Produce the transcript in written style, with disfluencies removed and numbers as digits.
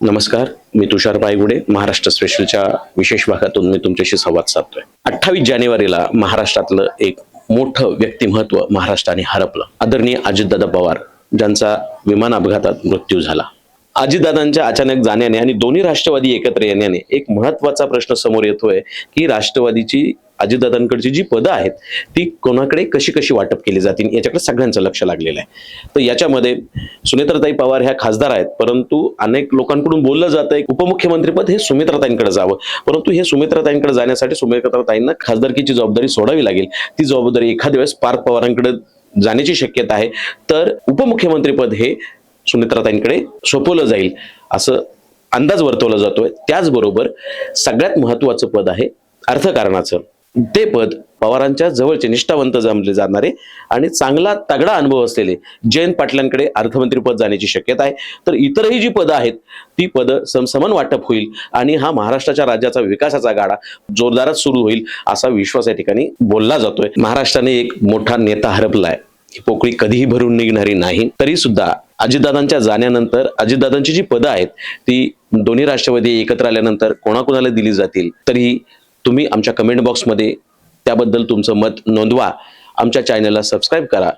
नमस्कार, मी तुषार पायगुडे महाराष्ट्र स्पेशलच्या विशेष भागातून मी तुमच्याशी संवाद साधतोय। 28 जानेवारीला महाराष्ट्रातलं एक मोठं व्यक्तिमत्व महाराष्ट्राने हरपलं। आदरणीय अजितदादा पवार ज्यांचा विमान अपघातात मृत्यू झाला। अजितदादांच्या अचानक जाण्याने आणि दोन्ही राष्ट्रवादी एकत्र येण्याने एक महत्त्वाचा प्रश्न समोर येतोय की राष्ट्रवादीची अजितदादांकडची जी पदं आहेत ती कोणाकडे कशी कशी वाटप केली जातील याच्याकडे सगळ्यांचं लक्ष लागलेलं आहे। तर याच्यामध्ये सुनेत्राताई पवार ह्या खासदार आहेत, परंतु अनेक लोकांकडून बोललं जातंय उपमुख्यमंत्रीपद हे सुमित्राताईंकडे जावं, परंतु हे सुमित्राताईंकडे जाण्यासाठी सुमित्राताईंना खासदारकीची जबाबदारी सोडावी लागेल। ती जबाबदारी एखाद्या वेळेस पार्थ पवारांकडे जाण्याची शक्यता आहे, तर उपमुख्यमंत्रीपद हे सुमित्राताईंकडे सोपवलं जाईल असं अंदाज वर्तवला जातोय। त्याचबरोबर सगळ्यात महत्त्वाचं पद आहे अर्थकारणाचं। ते पद पवारांच्या जवळचे निष्ठावंत जमले जाणारे आणि चांगला तगडा अनुभव असलेले जयंत पाटलांकडे अर्थमंत्रीपद जाण्याची शक्यता आहे। तर इतरही जी पदं आहेत ती पदं समसमान वाटप होईल आणि हा महाराष्ट्राच्या राज्याचा विकासाचा गाडा जोरदारात सुरू होईल असा विश्वास या ठिकाणी बोलला जातोय। महाराष्ट्राने एक मोठा नेता हरपलाय, ही पोकळी कधीही भरून निघणारी नाही। तरी सुद्धा अजितदादांच्या जाण्यानंतर अजितदादांची जी पदं आहेत ती दोन्ही राष्ट्रवादी एकत्र आल्यानंतर कोणाकोणाला दिली जातील, तरी तुम्ही आमच्या कमेंट बॉक्समध्ये त्याबद्दल तुमचं मत नोंदवा। आमच्या चॅनलला सबस्क्राईब करा